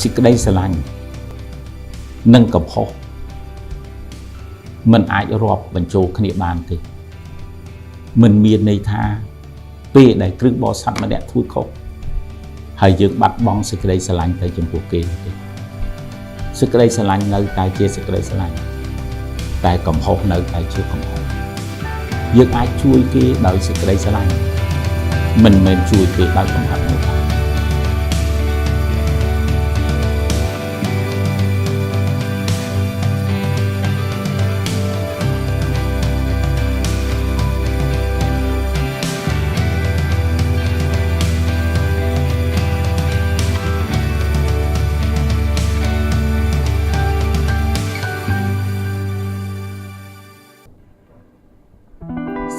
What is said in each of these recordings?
សេចក្តីស្រឡាញ់និងកំហុសมันអាចរាប់បញ្ចូលគ្នាបានទេมันមានន័យថាពេលដែលគ្រឿងបរិស័ទម្នាក់ធ្វើខុសហើយយើងបាត់បង់សេចក្តីស្រឡាញ់ទៅចំពោះគេទេសេចក្តីស្រឡាញ់នៅតែជាសេចក្តីស្រឡាញ់តែកំហុសនៅតែជាកំហុសយើងអាចជួយគេដោយសេចក្តីស្រឡាញ់មិនមែនជួយគេដោយកំហិតនោះ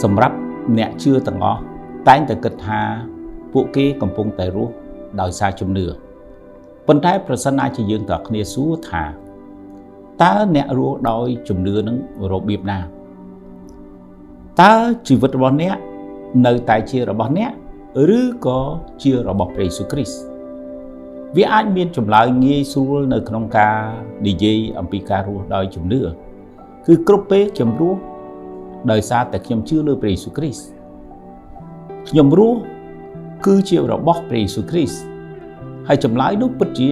សម្រាប់អ្នកជឿទាំងអស់តែងតែគិតថាពួកគេកំពុងតែរស់ដោយសារជំនឿប៉ុន្តែប្រសិនណាជាយើងទាំងគ្នាសួរថាតើអ្នករស់ដោយជំនឿនឹងរបៀបណាតើជីវិតរបស់អ្នកនៅតែជារបស់អ្នកឬក៏ជារបស់ព្រះយេស៊ូវគ្រីស្ទវាអាចមានចម្លើយងាយស្រួលនៅក្នុងការនិយាយអំពីការរស់ដោយជំនឿគឺគ្រប់ពេលខ្ញុំរស់ដោយសារតែខ្ញុំជឿលើព្រះយេស៊ូវគ្រីស្ទខ្ញុំរស់គឺជារបស់ព្រះយេស៊ូវគ្រីស្ទហើយចម្លើយនោះពិតជា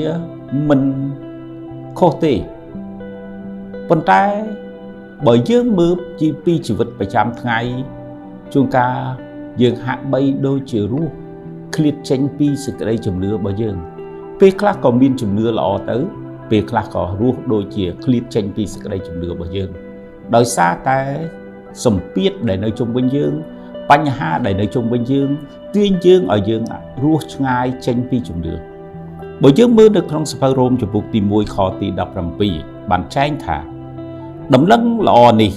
មិនខុសទេប៉ុន្តែបើយើងមើលពីជីវិតប្រចាំថ្ងៃជួនកាលយើងហាក់បីដូចជារស់ឃ្លាតចេញពីសេចក្តីជំនឿរបស់យើងពេលខ្លះក៏មានជំនឿល្អទៅពេលខ្លះក៏រស់ដូចជាឃ្លាតចេញពីសេចក្តីជំនឿរបស់យើងដោយសារតែសម្ពាធដែលនៅជុំវិញយើងបញ្ហាដែលនៅជុំវិញយើងទាញយើងឲ្យយើងរស់ឆ្ងាយចេញពីជំនឿបើយើងមើលនៅក្នុងសៀវភៅរ៉ូមជំពូកទី1ខទី17បានចែងថាដំណឹងល្អនេះ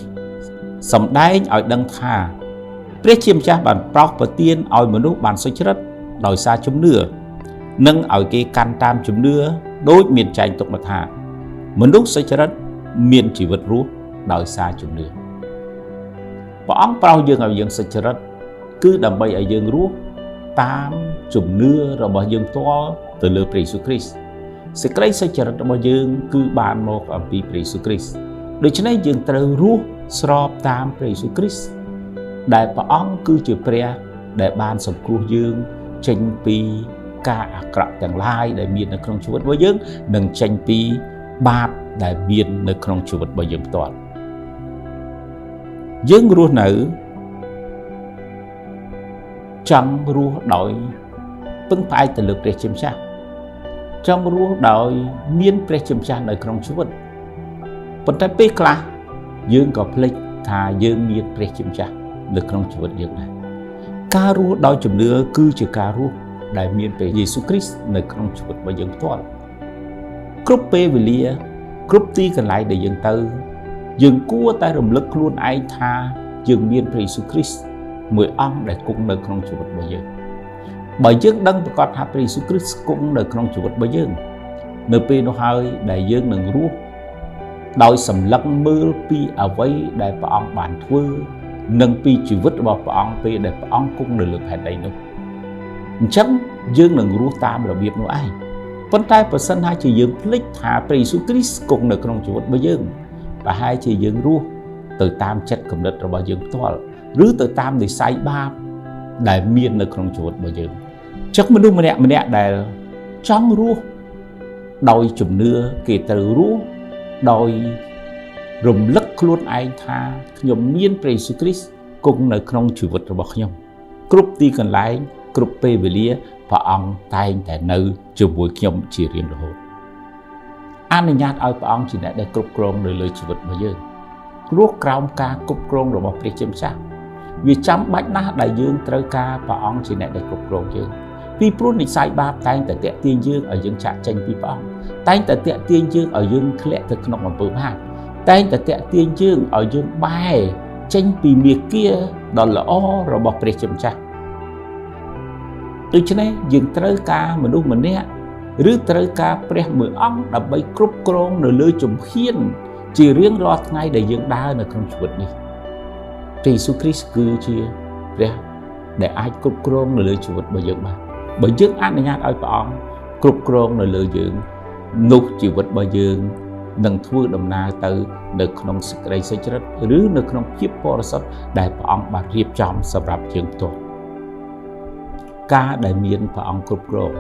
សម្ដែងឲ្យដឹងថាព្រះជាម្ចាស់បានប្រោសប្រទានឲ្យមនុស្សបានសុចរិតដោយសារជំនឿនិងឲ្យគេកាន់តាមជំនឿដូចមានចែងទុកមកថាមនុស្សសុចរិតមានជីវិតរស់ដោយសារជំនឿព្រះអង្គប្រោសយើងឲ្យយើងសុចរិតគឺដើម្បីឲ្យយើងរស់តាមជំនឿរបស់យើងផ្ទាល់ទៅលើព្រះយេស៊ូវគ្រីស្ទសេចក្តីសុចរិតរបស់យើងគឺបានមកអំពីព្រះយេស៊ូវគ្រីស្ទដូច្នេះយើងត្រូវរស់ស្របតាមព្រះយេស៊ូវគ្រីស្ទដែលព្រះអង្គគឺជាព្រះដែលបានសង្គ្រោះយើងចេញពីការអាក្រក់ទាំងឡាយដែលមាននៅក្នុងជីវិតរបស់យើងនិងចេញពីបាបដែលមាននៅក្នុងជីវិតរបស់យើងផ្ទាល់យើងរស់នៅចង់រស់ដោយពឹងផ្អែកទៅលើព្រះជាម្ចាស់ចង់រស់ដោយមានព្រះជាម្ចាស់នៅក្នុងជីវិតប៉ុន្តែពេលខ្លះយើងក៏ភ្លេចថាយើងមានព្រះជាម្ចាស់នៅក្នុងជីវិតយើងដែរការរស់ដោយជំនឿគឺជាការរស់ដែលមានព្រះយេស៊ូវគ្រីស្ទនៅក្នុងជីវិតរបស់យើងផ្ទាល់គ្រប់ពេលវេលាគ្រប់ទីកន្លែងដែលយើងទៅយើងគួរតែរំលឹកខ្លួនឯងថាយើងមានព្រះយេស៊ូវគ្រីស្ទមួយអង្គដែលគង់នៅក្នុងជីវិតរបស់យើងបើយើងដឹងប្រកាសថាព្រះយេស៊ូវគ្រីស្ទគង់នៅក្នុងជីវិតរបស់យើងនៅពេលនោះហើយដែលយើងនឹងរស់ដោយសម្លឹងមើលពីអ្វីដែលព្រះអង្គបានធ្វើនិងពីជីវិតរបស់ព្រះអង្គពេលដែលព្រះអង្គគង់នៅលើផែនដីនោះអញ្ចឹងយើងនឹងរស់តាមរបៀបនោះឯងប៉ុន្តែប្រសិនថាជាយើងភ្លេចថាព្រះយេស៊ូវគ្រីស្ទគង់នៅក្នុងជីវិតរបស់យើងប្រហែលជាយើងរស់ទៅតាមចិត្តគំនិតរបស់យើងផ្ទាល់ឬទៅតាមនិស្ស័យបាបដែលមាននៅក្នុងជីវិតរបស់យើងចឹងមនុស្សម្នាក់ដែលចង់រស់ដោយជំនឿគេត្រូវរស់ដោយរំលឹកខ្លួនឯងថាខ្ញុំមានព្រះយេស៊ូវគ្រីស្ទគង់នៅក្នុងជីវិតរបស់ខ្ញុំគ្រប់ទីកន្លែងគ្រប់ពេលវេលាព្រះអង្គតែងតែនៅជាមួយខ្ញុំជារៀងរហូតអនុញ្ញាតឲ្យព្រះអង្គជាអ្នកដែលគ្រប់គ្រងនៅលើជីវិតរបស់យើងរស់ក្រោមការគ្រប់គ្រងរបស់ព្រះជាម្ចាស់វាចាំបាច់ណាស់ដែលយើងត្រូវការព្រះអង្គជាអ្នកដែលគ្រប់គ្រងយើងពីព្រោះនិស្ស័យបាបតែងតែទាក់ទាញយើងឲ្យយើងចាក់ចេញពីព្រះអង្គតែងតែទាក់ទាញយើងឲ្យយើងធ្លាក់ទៅក្នុងអំពើបាបតែងតែទាក់ទាញយើងឲ្យយើងបែរចេញពីមាគ៌ាដ៏ល្អរបស់ព្រះជាម្ចាស់ដូច្នេះយើងត្រូវការមនុស្សម្នាក់ឬត្រូវការព្រះមួយអង្គដើម្បីគ្រប់គ្រងនៅលើជំហានជារៀងរាល់ថ្ងៃដែលយើងដើរនៅក្នុងជីវិតនេះព្រះយេស៊ូវគ្រីស្ទគឺជាព្រះដែលអាចគ្រប់គ្រងនៅលើជីវិតរបស់យើងបានបើយើងអនុញ្ញាតឲ្យព្រះអង្គគ្រប់គ្រងនៅលើយើង នោះជីវិតរបស់យើងនឹងធ្វើដំណើរទៅនៅក្នុងសេចក្តីសុចរិតឬនៅក្នុងភាពបរិសុទ្ធដែលព្រះអង្គបានរៀបចំសម្រាប់យើងផ្ទាល់ការដែលមានព្រះអង្គគ្រប់គ្រង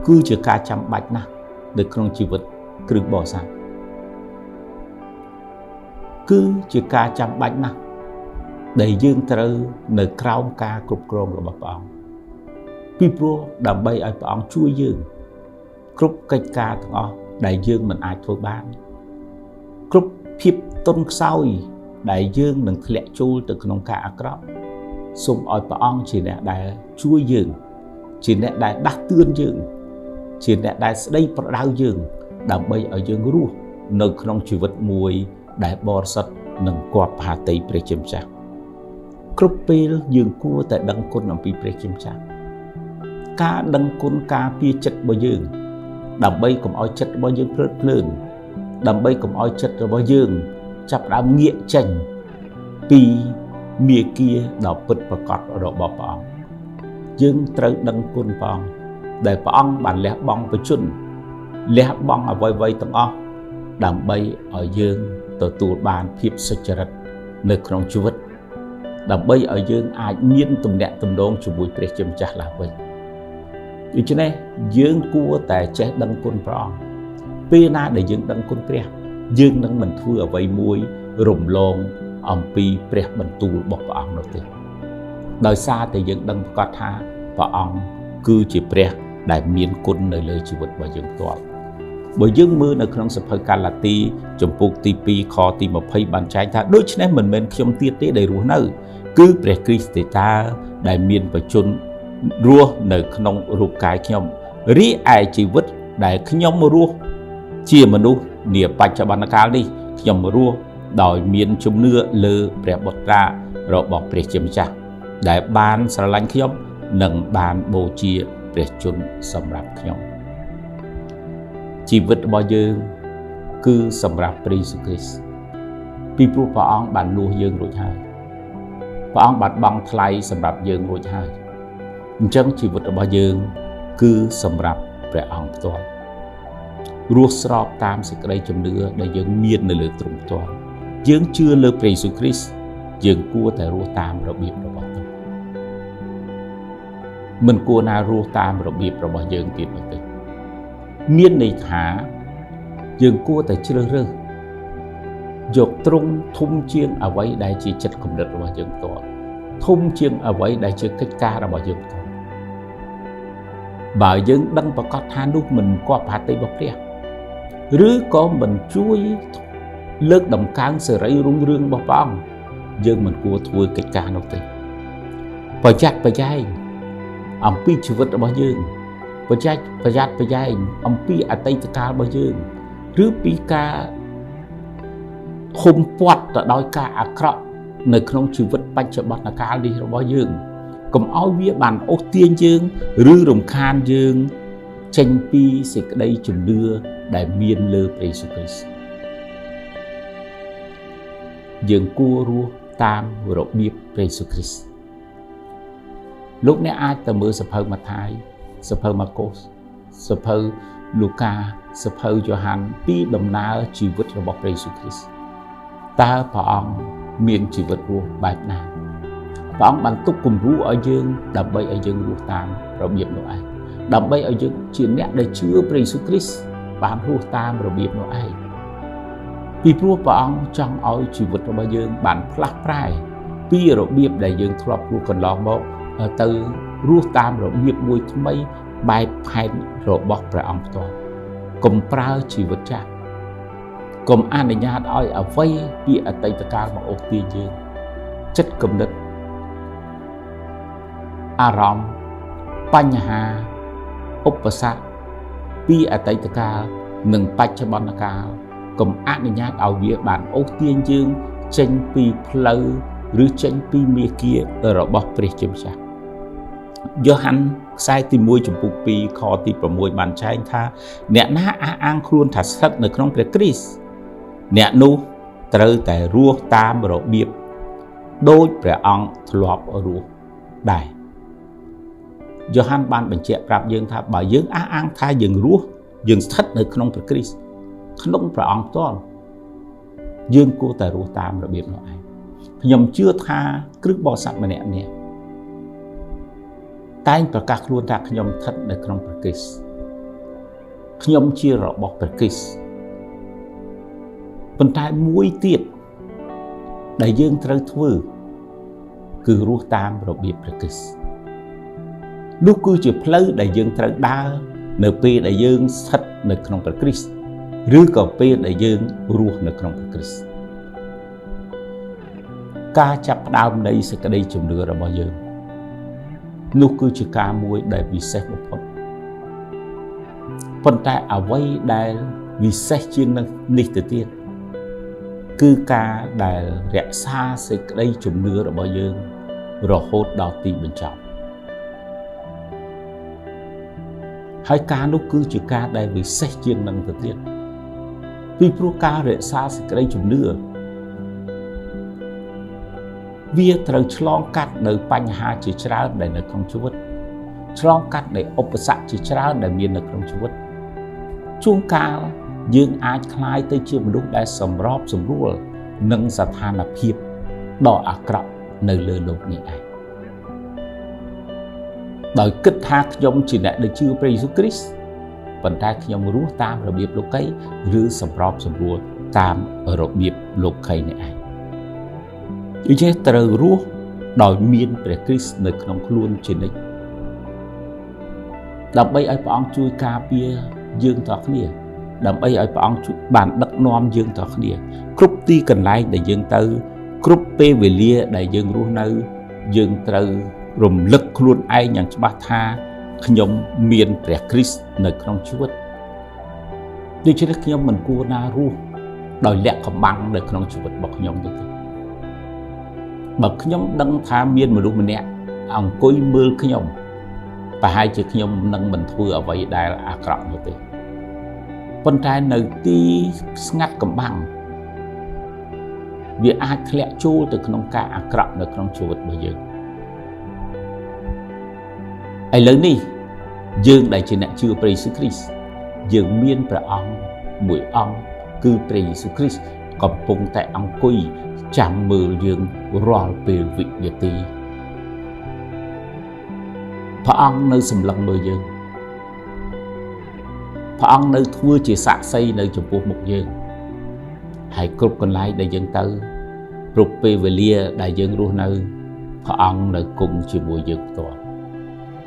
គឺជាការចាំបាច់ណាស់នៅក្នុងជីវិតគ្រិស្តបរិស័ទគឺជាការចាំបាច់ណាស់ដែលយើងត្រូវនៅក្រោមការគ្រប់គ្រងរបស់ព្រះអង្គពីព្រោះដើម្បីឲ្យព្រះអង្គជួយយើងគ្រប់កិច្ចការទាំងអស់ដែលយើងមិនអាចធ្វើបានគ្រប់ភាពទន់ខ្សោយដែលយើងនឹងធ្លាក់ចូលទៅក្នុងការអាក្រក់សូមឲ្យព្រះអង្គជាអ្នកដែលជួយយើងជាអ្នកដែលដាស់តឿនយើងជាអ្នកដែលស្ដីប្រដៅយើងដើម្បីឲ្យយើងរស់នៅក្នុងជីវិតមួយដែលបរិសុទ្ធនិងគប្បហត្ថីព្រះជាម្ចាស់គ្រប់ពេលយើងគួរតែដឹងគុណអំពីព្រះជាម្ចាស់ការដឹងគុណការពារចិត្តរបស់យើងដើម្បីកុំឲ្យចិត្តរបស់យើងភ្លើតភ្លើនដើម្បីកុំឲ្យចិត្តរបស់យើងចាប់ផ្ដើមងាកចេញពីមាគាដ៏ពិតប្រាកដរបស់ព្រះអង្គយើងត្រូវដឹងគុណព្រះអង្គដែលព្រះអង្គបានលះបង់បញ្ជូនលះបង់អ្វីៗទាំងអស់ដើម្បីឲ្យយើងទទួលបានភាពសុចរិតនៅក្នុងជីវិតដើម្បីឲ្យយើងអាចមានទំនាក់ទំនងជាមួយព្រះជាម្ចាស់ឡើងវិញដូច្នេះយើងគួរតែចេះដឹងគុណព្រះអង្គពេលណាដែលយើងដឹងគុណព្រះយើងនឹងមិនធ្វើអ្វីមួយរំលងអំពីព្រះបន្ទូលរបស់ព្រះអង្គនោះទេដោយសារតែយើងដឹងប្រកាសថាព្រះអង្គគឺជាព្រះដែលមានគុណនៅលើជីវិតរបស់យើងផ្ទាល់បើយើងមើលនៅក្នុងសភៅកាឡាទីជំពូកទី2ខទី20បានចែងថាដូច្នេះមិនមែនខ្ញុំទៀតទេដែលរស់នៅគឺព្រះគ្រីស្ទទេតាដែលមានបជនរស់នៅក្នុងរូបកាយខ្ញុំរីឯជីវិតដែលខ្ញុំរស់ជាមនុស្សនាបច្ចុប្បន្នកាលនេះខ្ញុំរស់ដោយមានជំនឿលើព្រះបុត្រារបស់ព្រះជាម្ចាស់ដែលបានស្រឡាញ់ខ្ញុំនិងបានបូជាព្រះជន្មសម្រាប់ខ្ញុំជីវិតរបស់យើងគឺសម្រាប់ព្រះយេស៊ូវគ្រីស្ទពីព្រោះព្រះអង្គបានលួសយើងរួចហើយព្រះអង្គបានបង់ថ្លៃសម្រាប់យើងរួចហើយអញ្ចឹងជីវិតរបស់យើងគឺសម្រាប់ព្រះអង្គផ្ទាល់រស់ស្របតាមសេចក្តីជំនឿដែលយើងមាននៅលើទ្រង់ផ្ទាល់យើងជឿលើព្រះយេស៊ូវគ្រីស្ទយើងគួរតែរស់តាមរបៀបរបស់ទ្រង់មិនគួរណារស់តាមរបៀបរបស់យើងទៀតនោះទេមានន័យថាយើងគួរតែជ្រើសរើសយកទ្រង់ធំជាងអ្វីដែលជាចិត្តគំនិតរបស់យើងផ្ទាល់ធំជាងអ្វីដែលជាកិច្ចការរបស់យើងផ្ទាល់បើយើងដឹងប្រកាសថានោះមិនគប្បហត្ថីរបស់ព្រះឬក៏មិនជួយលើកដំកើងសេរីរុងរឿងរបស់ព្រះអង្គយើងមិនគួរធ្វើកិច្ចការនោះទេប្រយ័ត្នប្រយែងអំពីជីវិតរបស់យើងប្រយ័ត្នប្រយែងអំពីអតីតកាលរបស់យើងឬពីការហុំព័ទ្ធទៅដោយការអាក្រក់នៅក្នុងជីវិតបច្ចុប្បន្នកាលនេះរបស់យើងកុំឲ្យវាបានអូសទាញយើងឬរំខានយើងចេញពីសេចក្តីជំនឿដែលមានលើព្រះយេស៊ូវគ្រីស្ទយើងគួររស់តាមរបៀបព្រះយេស៊ូវគ្រីស្ទលោកអ្នកអាចទៅមើលសភៅម៉ាថាយសភៅម៉ាកុសសភៅលូកាសភៅយ៉ូហាន់ពីដំណើរជីវិតរបស់ព្រះយេស៊ូវគ្រីស្ទតើព្រះអង្គមានជីវិតរស់បែបណាព្រះអង្គបានទុកគំរូឲ្យយើងដើម្បីឲ្យយើងរស់តាមរបៀបនោះឯងដើម្បីឲ្យយើងជាអ្នកដែលជឿព្រះយេស៊ូវគ្រីស្ទបានរស់តាមរបៀបនោះឯងពីព្រោះព្រះអង្គចង់ឲ្យជីវិតរបស់យើងបានផ្លាស់ប្រែពីរបៀបដែលយើងធ្លាប់រស់កន្លងមកទៅរស់តាមរបៀបមួយថ្មីបែបផែនរបស់ព្រះអង្គផ្ទាល់កុំប្រើជីវិតចាស់កុំអនុញ្ញាតឲ្យអ្វីពីអតីតកាលមកអូសទាញយើងចិត្តគំនិតអារម្មណ៍បញ្ហាឧបសគ្គពីអតីតកាលនិងបច្ចុប្បន្នកាលកុំអនុញ្ញាតឲ្យវាបានអូសទាញយើងចេញពីផ្លូវឬចេញពីមាគ៌ារបស់ព្រះជាម្ចាស់យ៉ូហាន់ខ្សែទី1ចំពុក2ខទី6បានចែងថាអ្នកណាអះអាងខ្លួនថាស្ថិតនៅក្នុងព្រះគ្រីស្ទអ្នកនោះត្រូវតែរស់តាមរបៀបដូចព្រះអង្គធ្លាប់រស់ដែរយ៉ូហាន់បានបញ្ជាក់ប្រាប់យើងថាបើយើងអះអាងថាយើងរស់ យើងស្ថិតនៅក្នុងព្រះគ្រីស្ទក្នុងព្រះអង្គផ្ទាល់យើងគួរតែរស់តាមរបៀបនោះឯងខ្ញុំជឿថាគ្រឹះបរិស័ទម្នាក់តែងប្រកាសខ្លួនថាខ្ញុំស្ថិតនៅក្នុងព្រះគ្រីស្ទខ្ញុំជារបស់ព្រះគ្រីស្ទប៉ុន្តែមួយទៀតដែលយើងត្រូវធ្វើគឺរស់តាមរបៀបព្រះគ្រីស្ទនោះគឺជាផ្លូវដែលយើងត្រូវដើរនៅពេលដែលយើងស្ថិតនៅក្នុងព្រះគ្រីស្ទឬក៏ពេលដែលយើងរស់នៅក្នុងព្រះគ្រីស្ទការចាប់ផ្ដើមនៃសេចក្តីជំនឿរបស់យើងនោះគឺជាការមួយដែលពិសេសបំផុតប៉ុន្តែអ្វីដែលពិសេសជាងនេះទៅទៀតគឺការដែលរក្សាសេចក្តីជំនឿរបស់យើងរហូតដល់ទីបញ្ចប់ហើយការនោះគឺជាការដែលពិសេសជាងនឹងទៅទៀតពីព្រោះការរក្សាសេចក្តីជំនឿវាត្រូវឆ្លងកាត់នៅបញ្ហាជាច្រើនដែលនៅក្នុងជីវិតឆ្លងកាត់នៅឧបសគ្គជាច្រើនដែលមាននៅក្នុងជីវិតជួនកាលយើងអាចคล้ายទៅជាមនុស្សដែលសម្របសម្រួលនឹងស្ថានភាពដ៏អាក្រក់នៅលើโลกនេះឯងដោយគិតថាខ្ញុំជាអ្នកដែលជឿព្រះយេស៊ូវគ្រីស្ទប៉ុន្តែខ្ញុំរស់តាមរបៀបលោកីឬសម្របសម្រួលតាមរបៀបលោកីនេះឯងដូច្នេះត្រូវរស់ដោយមានព្រះគ្រីស្ទនៅក្នុងខ្លួនជានិច្ចដើម្បីឲ្យព្រះអង្គជួយការពារយើងទាំងគ្នាដើម្បីឲ្យព្រះអង្គបានដឹកនាំយើងទាំងគ្នាគ្រប់ទីកន្លែងដែលយើងទៅគ្រប់ពេលវេលាដែលយើងរស់នៅយើងត្រូវរំលឹកខ្លួនឯងយ៉ាងច្បាស់ថាខ្ញុំមានព្រះគ្រីស្ទនៅក្នុងជីវិតដូច្នេះខ្ញុំមិនគួរណារស់ដោយលាក់កំបាំងនៅក្នុងជីវិតរបស់ខ្ញុំទេបើខ្ញុំដឹងថាមានមនុស្សម្នាក់អង្គុយមើលខ្ញុំប្រហែលជាខ្ញុំនឹងមិនធ្វើអ្វីដែលអាក្រក់នោះទេប៉ុន្តែនៅទីស្ងាត់កំបាំងវាអាចធ្លាក់ចូលទៅក្នុងការអាក្រក់នៅក្នុងជីវិតរបស់យើងឥឡូវនេះយើងដែលជាអ្នកជឿព្រះយេស៊ូវគ្រីស្ទយើងមានព្រះអង្គមួយអង្គគឺព្រះយេស៊ូវគ្រីស្ទកំពុងតែអង្គុយចាំមើលយើងរាល់ពេលវិនាទីព្រះអង្គនៅសម្លឹងមើលយើងព្រះអង្គនៅធ្វើជាសាក្សីនៅចំពោះមុខយើងហើយគ្រប់កន្លែងដែលយើងទៅគ្រប់ពេលវេលាដែលយើងរស់នៅព្រះអង្គនៅគង់ជាមួយយើងផ្ទាល់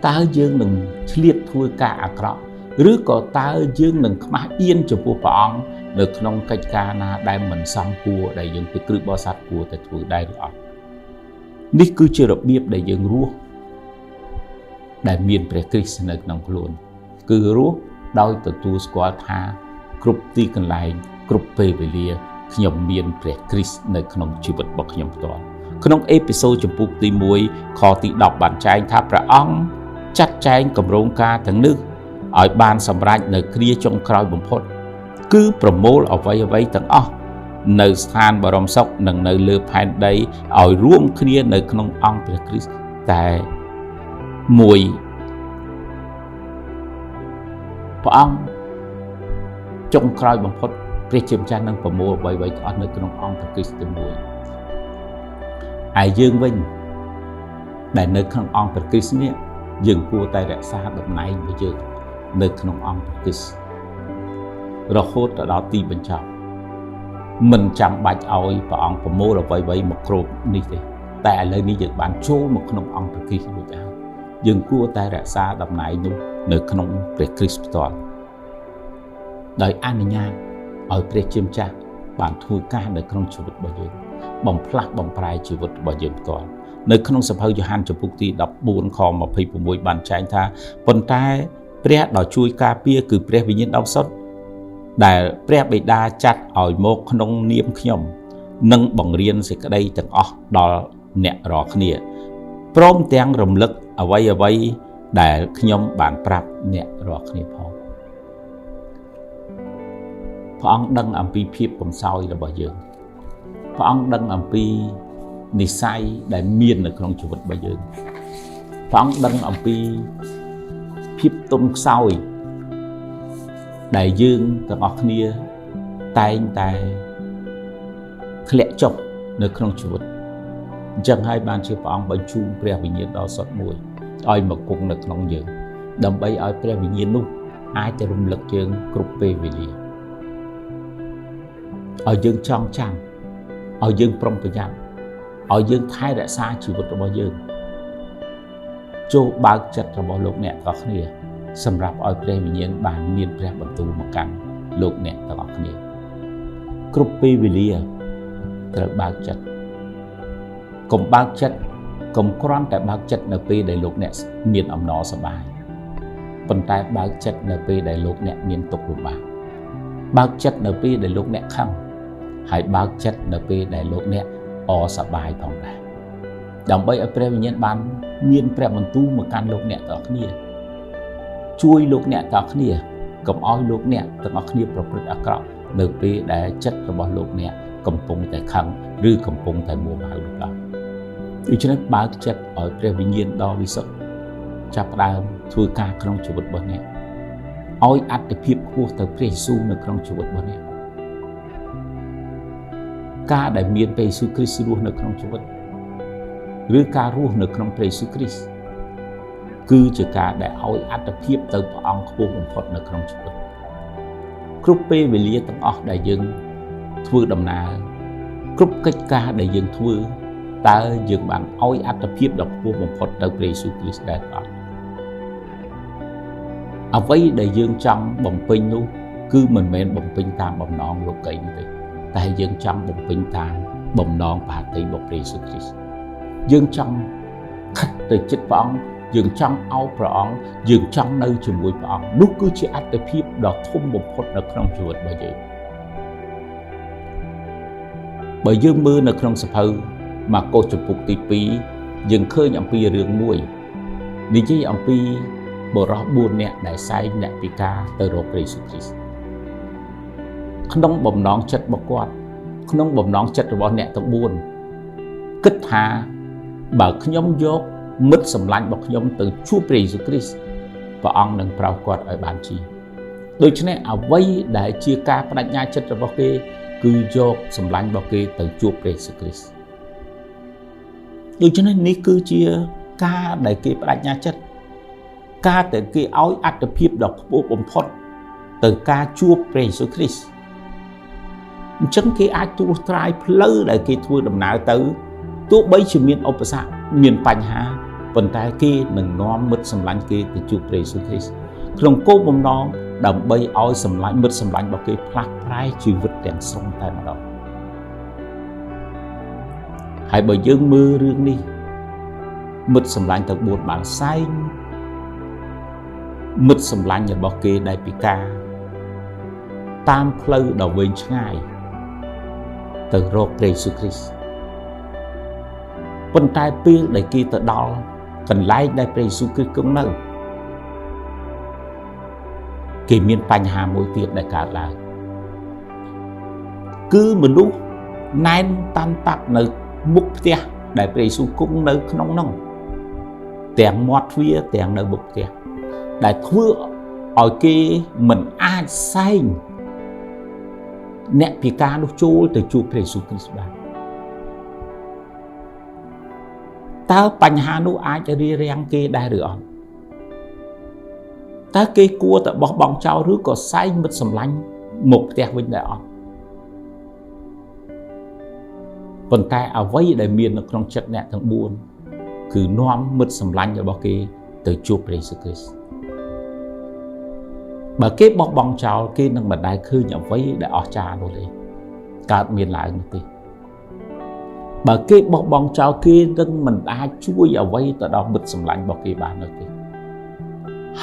តើយើងនឹងឆ្លៀតធ្វើការអាក្រក់ឬក៏តើយើងនឹងខ្មាស់អៀនចំពោះព្រះអង្គនៅក្នុងកិច្ចការណាដែលមិនសមគួរដែលយើងជាគ្រឹះបរិស័ទគួរតែធ្វើដែរឬអត់នេះគឺជារបៀបដែលយើងរស់ដែលមានព្រះគ្រីស្ទនៅក្នុងខ្លួនគឺរស់ដោយទទួលស្គាល់ថាគ្រប់ទីកន្លែងគ្រប់ពេលវេលាខ្ញុំមានព្រះគ្រីស្ទនៅក្នុងជីវិតរបស់ខ្ញុំផ្ទាល់ក្នុងអេពីសូតចំពុកទី1ខទី10បានចែងថាព្រះអង្គចាត់ចែងគម្រោងការទាំងនេះឲ្យបានសម្រេចនៅគ្រាចុងក្រោយបំផុតគឺប្រមូលអ្វីទាំងអស់នៅស្ថានបរមសុខនិងនៅលើផែនដីឲ្យរួមគ្នានៅក្នុងអង្គព្រះគ្រីស្ទតែមួយព្រះអង្គចុងក្រោយបំផុតព្រះជាម្ចាស់នឹងប្រមូលអ្វីទាំងអស់នៅក្នុងអង្គព្រះគ្រីស្ទតែមួយហើយយើងវិញដែលនៅក្នុងអង្គព្រះគ្រីស្ទនេះយើងគួរតែរក្សាតំណែងរបស់យើងនៅក្នុងអង្គព្រះគ្រីស្ទរហូតដល់ទីបញ្ចប់មិនចាំបាច់ឲ្យព្រះអង្គប្រមូលអ្វីមកគ្រប់នេះទេតែឥឡូវនេះយើងបានចូលមកក្នុងអង្គព្រះគ្រីស្ទរួចហើយយើងគួរតែរក្សាតំណែងនោះនៅក្នុងព្រះគ្រីស្ទផ្ទាល់ដោយអនុញ្ញាតឲ្យព្រះជាម្ចាស់បានធ្វើការនៅក្នុងជីវិតរបស់យើងបំផ្លាស់បំប្រែជីវិតរបស់យើងផ្ទាល់នៅក្នុងសភៅយ៉ូហានចំពុកទី14ខ26បានចែងថាប៉ុន្តែព្រះដ៏ជួយការពារគឺព្រះវិញ្ញាណបរិសុទ្ធដែលព្រះបិតាចាត់ឲ្យមកក្នុងនាមខ្ញុំនឹងបង្រៀនសេចក្តីទាំងអស់ដល់អ្នករាល់គ្នាព្រមទាំងរំលឹកអ្វីដែលខ្ញុំបានប្រាប់អ្នករាល់គ្នាផងព្រះអង្គដឹងអំពីភាពកំសោយរបស់យើងព្រះអង្គដឹងអំពីនិស្ស័យដែលមាននៅក្នុងជីវិតរបស់យើងព្រះអង្គដឹងអំពីភាពទន់ខ្សោយ đại dương từng ở kia tay tay lẽ chọc nơi trong chuột chẳng hai ban chia phong bánh chu pre bình nhiên đó sọt mùi ai mà cùng nơi trong dương đầm bay ai pre bình nhiên luôn aiจะ rung lực dương group về liền ở dương trong trăng ở dương prong tự nhận ở dương thay đại xa chỉ vật bao dương chỗ bao chặt là bao lục nẹt có khía sầm rạp ở pre bình nhiên bàn miền pre bẩn tu một căn lục nẹt có khía group về liền từ bao chặt cùng bao chặt cùng con tại bao chặt là pe đại lục nẹt miền ẩm nó sờ bài phần tai bao chặt là pe đại lục nẹt miền tục lục bà bao chặt là pe đại lục nẹt khăng hãy bao chặt là pe đại lục nẹt ở sờ bài thòng đại đồng bây ở pre miền ban miền pre bẩn tu một căn lục nẹt ở khía chui lục nẹt ở khía cùng oi lục nẹt từ ở khíaประพฤติ អាក្រក់ នៅពេលដែលចិត្តរបស់លោកអ្នកកំពុងតែខឹងឬកំពុងតែមួម៉ៅនោះឡើយដូច្នេះបើកចិត្តឲ្យព្រះវិញ្ញាណដ៏វិសុទ្ធចាប់ផ្ដើមធ្វើការក្នុងជីវិតរបស់អ្នកឲ្យអត្ថិភាពខ្ពស់ទៅព្រះយេស៊ូវនៅក្នុងជីវិតរបស់អ្នកការដែលមានព្រះយេស៊ូវគ្រីស្ទរស់នៅក្នុងជីវិតឬការរស់នៅក្នុងព្រះយេស៊ូវគ្រីស្ទគឺជាការដែលឲ្យអត្ថិភាពទៅព្រះអង្គខ្ពស់បំផុតនៅក្នុងជីវិតគ្រប់ពេលវេលាទាំងអស់ដែលយើងធ្វើដំណើរគ្រប់កិច្ចការដែលយើងធ្វើតើយើងបានឲ្យអត្ថិភាពដ៏ខ្ពស់បំផុតទៅព្រះយេស៊ូវគ្រីស្ទដែរអត់អ្វីដែលយើងចង់បំពេញនោះគឺមិនមែនបំពេញតាមបំណងលោកីនោះទេតែយើងចង់បំពេញតាមបំណងបាតីរបស់ព្រះយេស៊ូវគ្រីស្ទយើងចង់ខិតទៅជិតព្រះអង្គយើងចង់អោបព្រះអង្គយើងចង់នៅជាមួយព្រះអង្គនោះគឺជាអត្ថិភាពដ៏ធំបំផុតនៅក្នុងជីវិតរបស់យើងបើយើងមើលនៅក្នុងសភៅម៉ាកុសចំពុកទី2យើងឃើញអំពីរឿងមួយនិយាយអំពីបុរស4នាក់ដែលសែងអ្នកពិការទៅរកព្រះយេស៊ូវគ្រីស្ទក្នុងបំណងចិត្តរបស់គាត់ក្នុងបំណងចិត្តរបស់អ្នកទាំង4គិតថាបើខ្ញុំយកមិត្តសម្លាញ់របស់ខ្ញុំទៅជួបព្រះយេស៊ូវគ្រីស្ទព្រះអង្គនឹងប្រោសគាត់ឲ្យបានជាដូច្នេះអ្វីដែលជាការបដិញ្ញាចិត្តរបស់គេគឺយកសម្លាញ់របស់គេទៅជួបព្រះយេស៊ូវគ្រីស្ទដូច្នេះនេះគឺជាការដែលគេបដិញ្ញាចិត្តការដែលគេឲ្យអត្ថិភាពដ៏ខ្ពស់បំផុតទៅការជួបព្រះយេស៊ូវគ្រីស្ទអញ្ចឹងគេអាចត្រួសត្រាយផ្លូវដែលគេធ្វើដំណើរទៅទោះបីជាមានឧបសគ្គមានបញ្ហាប៉ុន្តែគេនឹងនាំមិត្តសម្លាញ់គេទៅជួបព្រះយេស៊ូវគ្រីស្ទក្នុងគោលបំណងដើម្បីឲ្យសម្លាញ់មិត្តសម្លាញ់របស់គេផ្លាស់ប្រែជីវិតទាំងស្រុងតែម្ដងហើយបើយើងមើលរឿងនេះមិត្តសម្លាញ់ទាំង4បានសែងមិត្តសម្លាញ់របស់គេដែលពិការតាមផ្លូវដ៏វែងឆ្ងាយទៅរកព្រះយេស៊ូវគ្រីស្ទប៉ុន្តែពេលដែលគេទៅដល់កន្លែងដែលព្រះយេស៊ូវគ្រីស្ទគង់នៅគេមានបញ្ហាមួយទៀតដែលកើតឡើងគឺមនុស្សណែនតាន់តាប់នៅមុខផ្ទះដែលព្រះយេស៊ូវគង់នៅក្នុងនោះទាំងមាត់ទ្វារទាំងនៅមុខផ្ទះដែលធ្វើឲ្យគេមិនអាចសែងអ្នកពិការនោះចូលទៅជួបព្រះយេស៊ូវគ្រីស្ទបានតើបញ្ហានោះអាចរារាំងគេដែរឬអត់តើគេគួរតែបោះបង់ចោលឬក៏សែងមិត្តសម្លាញ់មកផ្ទះវិញដែរអត់ប៉ុន្តែអ្វីដែលមាននៅក្នុងចិត្តអ្នកទាំង4គឺនាំមិត្តសម្លាញ់របស់គេទៅជួបព្រះយេស៊ូវគ្រីស្ទបើគេបោះបង់ចោលគេនឹងមិនដែលឃើញអ្វីដែលអស្ចារ្យនោះទេកើតមានឡើងនោះទេបើគេបោះបង់ចោលគេនឹងមិនអាចជួយអ្វីទៅដល់មិត្តសម្លាញ់របស់គេបាននោះទេ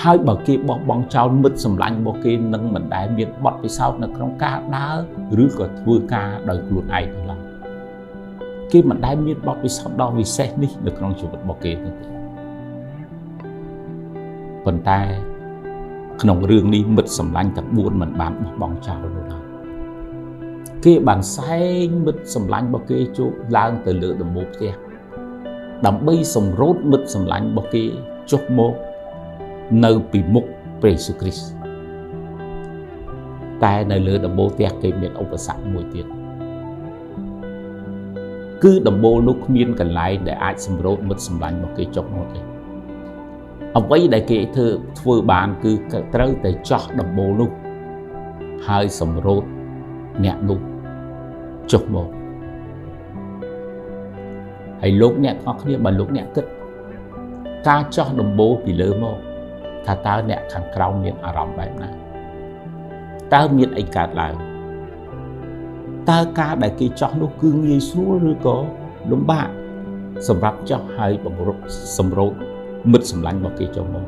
ហើយបើគេបោះបង់ចោលមិត្តសម្លាញ់របស់គេនឹងមិនដែលមានបទពិសោធន៍នៅក្នុងការដើរឬក៏ធ្វើការដោយខ្លួនឯងនោះឡើយគេមិនដែលមានបទពិសោធន៍ដ៏វិសេសនេះនៅក្នុងជីវិតរបស់គេនោះទេប៉ុន្តែក្នុងរឿងនេះមិត្តសម្លាញ់ទាំង4មិនបានបោះបង់ចោលនោះឡើយគេបានសែងមិត្តសម្លាញ់របស់គេចូលឡើងទៅលើដំបូលផ្ទះដើម្បីសម្រូតមិត្តសម្លាញ់របស់គេចុះមកនៅពីមុខព្រះយេស៊ូវគ្រីស្ទ តែនៅលើដំបូលផ្ទះគេមានឧបសគ្គមួយទៀតគឺដំបូលនោះគ្មានកន្លែងដែលអាចសម្រូតមិត្តសម្លាញ់របស់គេចុះមកទេអ្វីដែលគេធ្វើបានគឺត្រូវតែចោះដំបូលនោះហើយសម្រូតអ្នកនោះចុះមកហើយលោកអ្នកទាំងអស់គ្នាបើលោកអ្នកគិតការចោះដំបូលពីលើមកថាតើអ្នកខាងក្រោមមានអារម្មណ៍បែបណាតើមានអីកើតឡើងតើការដែលគេចោះនោះគឺងាយស្រួលឬក៏លំបាកសម្រាប់ចោះហើយបង្រុកសម្រូតមិត្តសម្លាញ់របស់គេចុះមក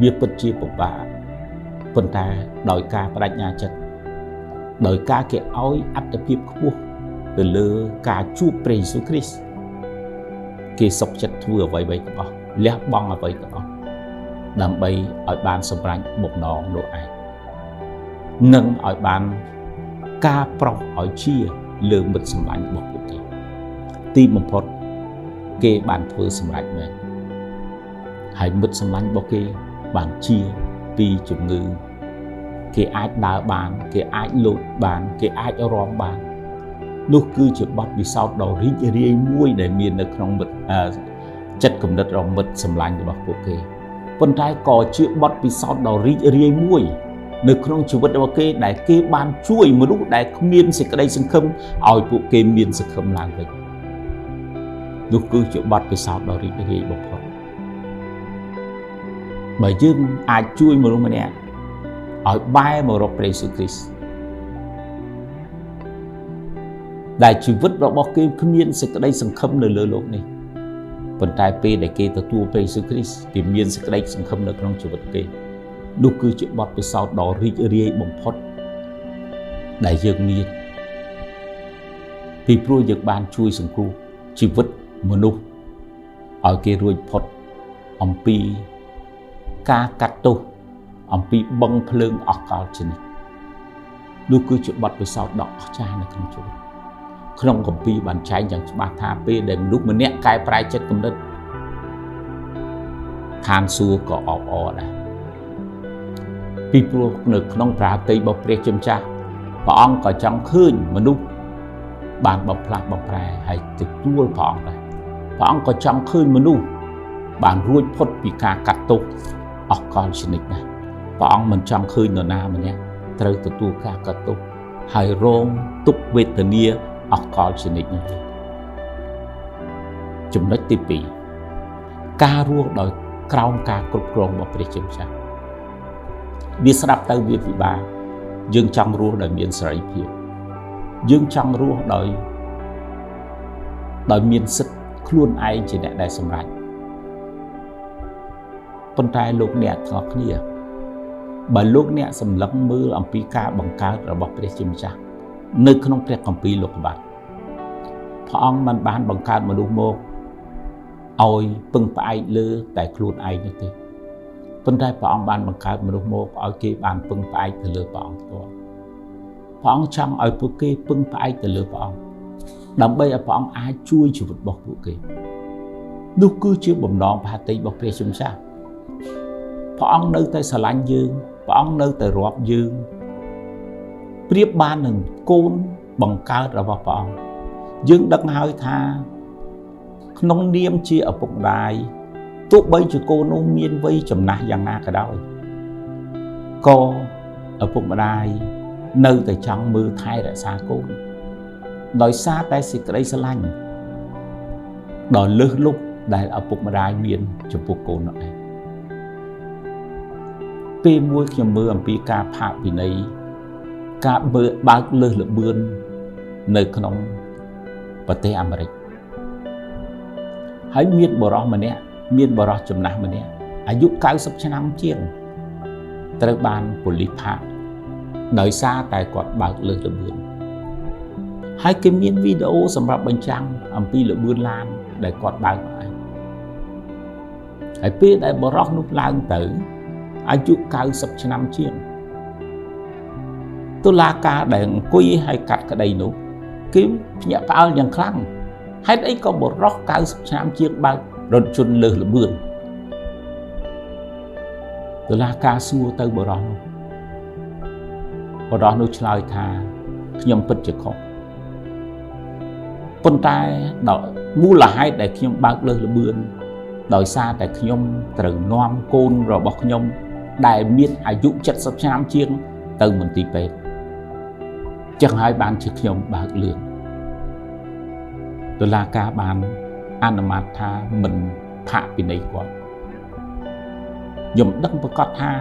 វាពិតជាពិបាកប៉ុន្តែដោយការបដិញ្ញាចិត្តដោយការគេឲ្យអត្តភាពខ្ពស់ទៅលើការជួបព្រះយេស៊ូវគ្រីស្ទគេសុខចិត្តធ្វើអ្វីៗទាំងអស់លះបង់អ្វីទាំងអស់ដើម្បីឲ្យបានសម្រេចបំណងនោះឯងនិងឲ្យបានការប្រោសឲ្យជាលើមិត្តសម្លាញ់របស់ពួកគេទីបំផុតគេបានធ្វើសម្រេចមែនហើយមិត្តសម្លាញ់របស់គេបានជាពីជំងឺគេអាចដើរបានគេអាចលោតបានគេអាចរាំបាននោះគឺជាបទពិសោធន៍ដ៏រីករាយមួយដែលមាននៅក្នុងចិត្តគំនិតរបស់មិត្តសម្លាញ់របស់ពួកគេប៉ុន្តែក៏ជាបទពិសោធន៍ដ៏រីករាយមួយនៅក្នុងជីវិតរបស់គេដែលគេបានជួយមនុស្សដែលគ្មានសេចក្តីសង្ឃឹមឲ្យពួកគេមានសង្ឃឹមឡើងវិញនោះគឺជាបទពិសោធន៍ដ៏រីករាយបំផុតបើយើងអាចជួយមនុស្សម្នាក់ឲ្យបែរមករកព្រះយេស៊ូវគ្រីស្ទដែលជីវិតរបស់គេគ្មានសេចក្តីសង្ឃឹមនៅលើโลกនេះប៉ុន្តែពេលដែលគេទទួលព្រះយេស៊ូវគ្រីស្ទគេមានសេចក្តីសង្ឃឹមនៅក្នុងជីវិតគេនោះគឺជាបទពិសោធន៍ដ៏រីករាយបំផុតដែលយើងមានពីព្រោះយើងបានជួយសង្គ្រោះជីវិតមនុស្សឲ្យគេរួចផុតអំពីការកាត់ទោសអំពីបឹងភ្លើងអកលជានិច្ចនោះគឺជាបទពិសោធន៍ដ៏អស្ចារ្យនៅក្នុងជីវិតក្នុងគម្ពីរបានចែងយ៉ាងច្បាស់ថាពេលដែលមនុស្សម្នាក់កែប្រែចិត្តគំនិតឋានសួគ៌ក៏អបអរដែរពីព្រោះនៅក្នុងប្រាតីរបស់ព្រះជាម្ចាស់ព្រះអង្គក៏ចង់ឃើញមនុស្សបានបំផ្លាស់បំប្រែហើយទទួលព្រះអង្គដែរព្រះអង្គក៏ចង់ឃើញមនុស្សបានរួចផុតពីការកាត់ទោសអកលជានិច្ចណាព្រះអង្គមិនចង់ឃើញនរណាម្នាក់ត្រូវទទួលការកាត់ទោសហើយរងទុក្ខវេទនាអកលជានិច្ចនោះទេចំណុចទី2ការរស់ដោយក្រោមការគ្រប់គ្រងរបស់ព្រះជាម្ចាស់វាស្ដាប់ទៅវាពិបាកយើងចង់រស់ដោយមានសេរីភាពយើងចង់រស់ដោយមានសិទ្ធិខ្លួនឯងជាអ្នកដែលសម្រេចប៉ុន្តែលោកអ្នកទាំងអស់គ្នាបើលោកអ្នកសម្លឹងមើលអំពីការបង្កើតរបស់ព្រះជាម្ចាស់នៅក្នុងព្រះគម្ពីរលោកុបាទព្រះអង្គបានបង្កើតមនុស្សមកឲ្យពឹងផ្អែកលើតែខ្លួនឯងនោះទេប៉ុន្តែព្រះអង្គបានបង្កើតមនុស្សមកឲ្យគេបានពឹងផ្អែកទៅលើព្រះអង្គផ្ទាល់ព្រះអង្គចង់ឲ្យពួកគេពឹងផ្អែកទៅលើព្រះអង្គដើម្បីឲ្យព្រះអង្គអាចជួយជីវិតរបស់ពួកគេនោះគឺជាបំណងផាតីរបស់ព្រះជាម្ចាស់ព្រះអង្គនៅតែស្រឡាញ់យើងព្រះអង្គនៅតែរាប់យើងប្រៀបបាននឹងកូនបង្កើតរបស់ព្រះអង្គយើងដឹងហើយថាក្នុងនាមជាឪពុកម្ដាយទោះបីជាកូននោះមានវ័យចំណាស់យ៉ាងណាក៏ដោយក៏ឪពុកម្ដាយនៅតែចង់មើលថែរក្សាកូនដោយសារតែសេចក្តីស្រឡាញ់ដ៏លើសលប់ដែលឪពុកម្ដាយមានចំពោះកូននោះឯងពេលមួយខ្ញុំមើលអំពីការផាកពិន័យការបើកលើសល្បឿននៅក្នុងប្រទេសអាមេរិកហើយមានបរិសចំណាស់ម្នាក់អាយុ90ឆ្នាំជាងត្រូវបានប៉ូលីសផាកដោយសារតែគាត់បើកលើសល្បឿនហើយគេមានវីដេអូសម្រាប់បញ្ចាំងអំពីល្បឿនឡានដែលគាត់បើកមកហើយពេលដែលបរិសនោះឡើងទៅអាយុ90ឆ្នាំជាងតុលាការដែលអង្គុយឲ្យកាត់ក្តីនោះគេភ្ញាក់ផ្អើលយ៉ាងខ្លាំងហេតុអីក៏បរិស90ឆ្នាំជាងបើករថយន្តលើសល្បឿនតុលាការសួរទៅបរិសនោះ បរោះនោះឆ្លើយថាខ្ញុំពិតជាខុសប៉ុន្តែដោយមូលហេតុដែលខ្ញុំបើកលើសល្បឿនដោយសារតែខ្ញុំត្រូវនាំកូនរបស់ខ្ញុំដែលមានអាយុ70ឆ្នាំជាងទៅមន្ទីរពេទ្យចឹងហើយបានជាខ្ញុំបើកលឿនតុលាការបានអនុម័តថាមិនផាកពិន័យគាត់ខ្ញុំដឹងប្រកាសថា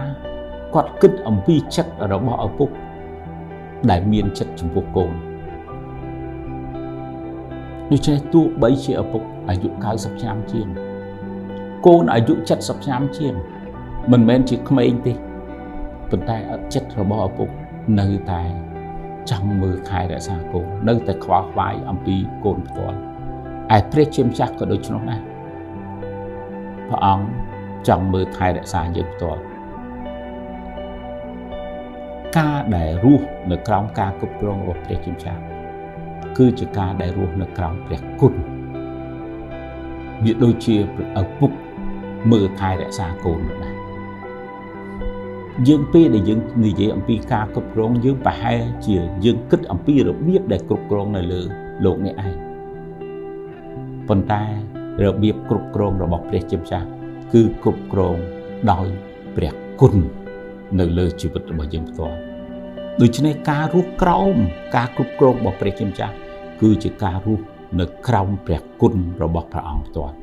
គាត់គិតអំពីចិត្តរបស់ឪពុកដែលមានចិត្តចំពោះកូនដូច្នេះទោះបីជាឪពុកអាយុ90ឆ្នាំជាងកូនអាយុ70ឆ្នាំជាងមិនមែនជាក្មេងទេប៉ុន្តែចិត្តរបស់ឪពុកនៅតែចង់មើលថែរក្សាកូននៅតែខ្វល់ខ្វាយអំពីកូនផ្ទាល់ឯព្រះជាម្ចាស់ក៏ដូច្នោះដែរព្រះអង្គចង់មើលថែរក្សាយើងផ្ទាល់ការដែលរស់នៅក្រោមការគ្រប់គ្រងរបស់ព្រះជាម្ចាស់គឺជាការដែលរស់នៅក្រោមព្រះគុណវាដូចជាឪពុកមើលថែរក្សាកូនដែរយើងពេលដែលយើងនិយាយអំពីការគ្រប់គ្រងយើងប្រហែលជាយើងគិតអំពីរបៀបដែលគ្រប់គ្រងនៅលើលោកនេះឯងប៉ុន្តែរបៀបគ្រប់គ្រងរបស់ព្រះជាម្ចាស់គឺគ្រប់គ្រងដោយព្រះគុណនៅលើជីវិតរបស់យើងផ្ទាល់ដូច្នេះការរស់ក្រោមការគ្រប់គ្រងរបស់ព្រះជាម្ចាស់គឺជាការរស់នៅក្រោមព្រះគុណរបស់ព្រះអង្គផ្ទាល់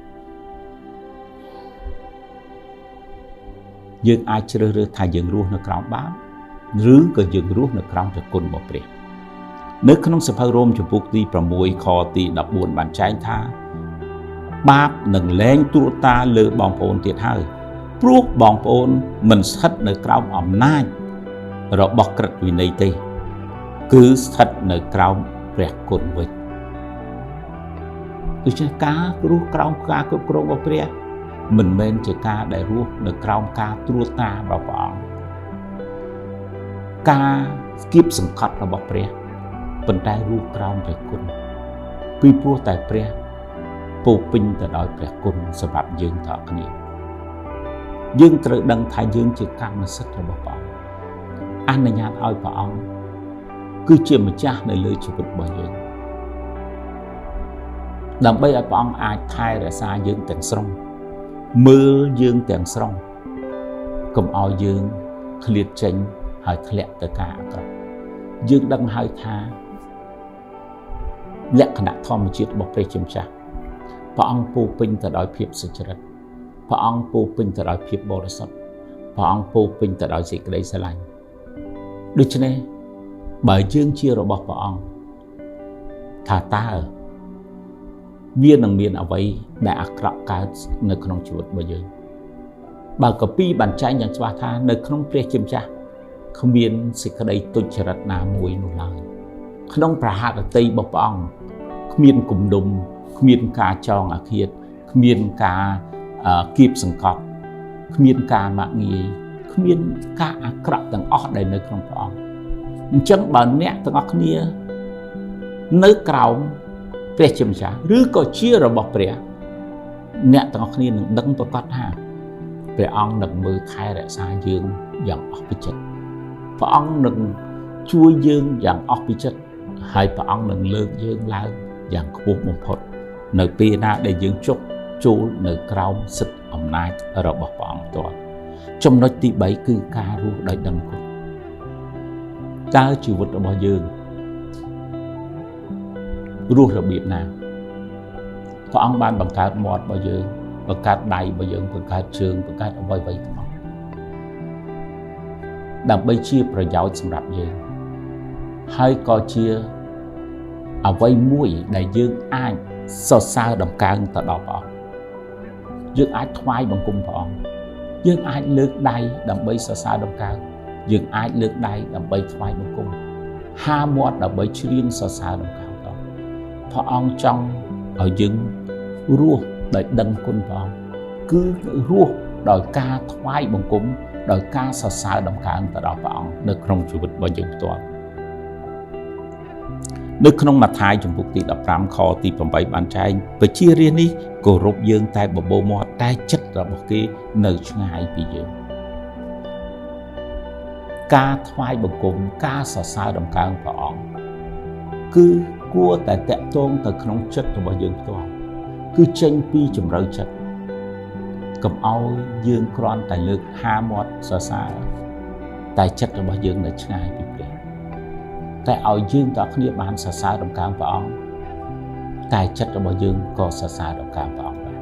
យើងអាចជ្រើសរើសថាយើងរស់នៅក្រោមបាបឬក៏យើងរស់នៅក្រោមព្រះគុណរបស់ព្រះនៅក្នុងសភៅរ៉ូមចំពុកទី6ខទី14បានចែងថាបាបនឹងលែងត្រួតតាលើបងប្អូនទៀតហើយព្រោះបងប្អូនមិនស្ថិតនៅក្រោមអំណាចរបស់ក្រឹតវិន័យទេគឺស្ថិតនៅក្រោមព្រះគុណវិញដូច្នេះការរស់ក្រោមការគ្រប់គ្រងរបស់ព្រះមិនមែនជាការដែលរស់នៅក្រោមការត្រួតតារបស់ព្រះអង្គការគៀបសង្កត់របស់ព្រះប៉ុន្តែរស់ក្រោមព្រះគុណពីព្រោះតែព្រះពោពេញទៅដោយព្រះគុណសម្រាប់យើងទាំងអស់គ្នាយើងត្រូវដឹងថាយើងជាកម្មសិទ្ធិរបស់ព្រះអង្គអនុញ្ញាតឲ្យព្រះអង្គគឺជាម្ចាស់នៅលើជីវិតរបស់យើងដើម្បីឲ្យព្រះអង្គអាចថែរក្សាយើងទាំងស្រុងមើលយើងទាំងស្រុងកុំឲ្យយើងឃ្លាតចេញហើយធ្លាក់ទៅការអាក្រក់យើងដឹងហើយថាលក្ខណៈធម្មជាតិរបស់ព្រះជាម្ចាស់ព្រះអង្គពោពេញទៅដោយភាពសុចរិតព្រះអង្គពោពេញទៅដោយភាពបរិសុទ្ធព្រះអង្គពោពេញទៅដោយសេចក្តីស្រឡាញ់ដូច្នេះបើយើងជារបស់ព្រះអង្គថាតើវានឹងមានអ្វីដែលអាក្រក់កើតនៅក្នុងជីវិតរបស់យើងបើកពីបានចែងយ៉ាងច្បាស់ថានៅក្នុងព្រះជាម្ចាស់គ្មានសេចក្តីទុច្ចរិតណាមួយនោះឡើយក្នុងព្រះហឫទ័យរបស់ព្រះអង្គគ្មានគំនុំគ្មានការចងអាឃាតគ្មានការគៀបសង្កត់គ្មានការមាក់ងាយគ្មានការអាក្រក់ទាំងអស់ដែលនៅក្នុងព្រះអង្គអញ្ចឹងបើអ្នកទាំងអស់គ្នានៅក្រោមព្រះជាម្ចាស់ឬក៏ជារបស់ព្រះអ្នកទាំងអស់គ្នានឹងដឹងប្រកាសថាព្រះអង្គនឹងមើលថែរក្សាយើងយ៉ាងអស់ពីចិត្តព្រះអង្គនឹងជួយយើងយ៉ាងអស់ពីចិត្តហើយព្រះអង្គនឹងលើកយើងឡើងយ៉ាងខ្ពស់បំផុតនៅពេលណាដែលយើងចុះចូលនៅក្រោមសិទ្ធិអំណាចរបស់ព្រះអង្គផ្ទាល់ចំណុចទី3គឺការរស់ដោយដឹងគុណតើជីវិតរបស់យើងរស់របៀបណាព្រះអង្គបានបង្កើតមាត់របស់យើងបង្កើតដៃរបស់យើងបង្កើតជើងបង្កើតអ្វីៗទាំងអស់ដើម្បីជាប្រយោជន៍សម្រាប់យើងហើយក៏ជាអ្វីមួយដែលយើងអាចសរសើរដំកើងទៅដល់ព្រះអង្គយើងអាចថ្វាយបង្គំព្រះអង្គយើងអាចលើកដៃដើម្បីសរសើរដំកើងយើងអាចលើកដៃដើម្បីថ្វាយបង្គំហាមាត់ដើម្បីច្រៀងសរសើរដំកើងព្រះអង្គចង់ឲ្យយើងរស់ដោយដឹងគុណព្រះអង្គគឺរស់ដោយការថ្វាយបង្គំដោយការសរសើរដំកើងទៅដល់ព្រះអង្គនៅក្នុងជីវិតរបស់យើងផ្ទាល់នៅក្នុងម៉ាថាយជំពូកទី15ខទី8បានចែងប្រជារាស្ត្រនេះគោរពយើងតែបបោមាត់តែចិត្តរបស់គេនៅឆ្ងាយពីយើង ការថ្វាយបង្គំការសរសើរដំណើរព្រះអង្គគឺគួរតែតាក់ទងទៅក្នុងចិត្តរបស់យើងផ្ទាល់គឺចេញពីជំរឿចិត្តកុំឲ្យយើងគ្រាន់តែលើកហាមាត់សរសើរតែចិត្តរបស់យើងនៅឆ្ងាយពីព្រះតែឲ្យយើងទាំងគ្នាបានសរសើរដំណើរព្រះអង្គតែចិត្តរបស់យើងក៏សរសើរដំណើរព្រះអង្គដែរ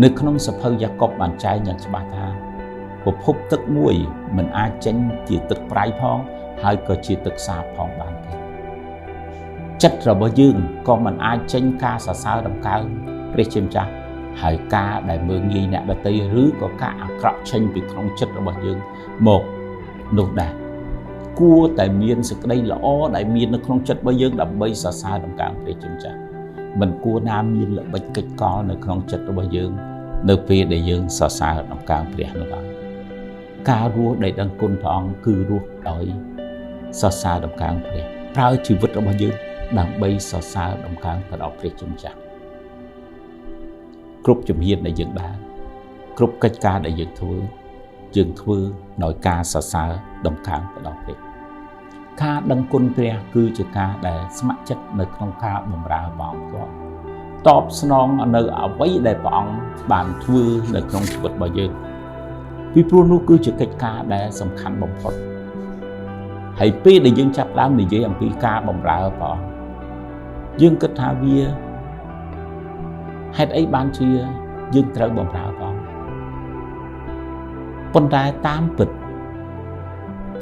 នៅក្នុងសភៅយ៉ាកុបបានចែងយ៉ាងច្បាស់ថាប្រភពទឹកមួយមិនអាចចេញជាទឹកប្រៃផងហើយក៏ជាទឹកសាបផងបានទេចិត្តរបស់យើងក៏មិនអាចចេញការសរសើរដំណើរព្រះជាម្ចាស់ហើយការដែលមើងងាយអ្នកដទៃឬក៏ការអាក្រក់ចេញពីក្នុងចិត្តរបស់យើងមកនោះដែរគួរតែមានសេចក្តីល្អដែលមាននៅក្នុងចិត្តរបស់យើងដើម្បីសរសើរដំណើរព្រះជាម្ចាស់មិនគួរណាមានល្បិចកិច្ចកលនៅក្នុងចិត្តរបស់យើងនៅពេលដែលយើងសរសើរដំណើរព្រះនោះឡើយការរស់ដែលដឹងគុណព្រះអង្គគឺរស់ដោយសរសើរដំណើរព្រះប្រើជីវិតរបស់យើងដើម្បីសរសើរដំណើរទៅដល់ព្រះជាម្ចាស់គ្រប់ជំហានដែលយើងដើរគ្រប់កិច្ចការដែលយើងធ្វើដោយការសរសើរដំណើរទៅដល់ព្រះការដឹងគុណព្រះគឺជាការដែលស្ម័គ្រចិត្តនៅក្នុងការបម្រើព្រះអង្គផ្ទាល់តបស្នងនៅអ្វីដែលព្រះអង្គបានធ្វើនៅក្នុងជីវិតរបស់យើងពីព្រោះនោះគឺជាកិច្ចការដែលសំខាន់បំផុតហើយពេលដែលយើងចាប់ដើមនិយាយអំពីការបម្រើព្រះអង្គយើងគិតថាវាហេតុអីបានជាយើងត្រូវបម្រើព្រះអង្គប៉ុន្តែតាមពិត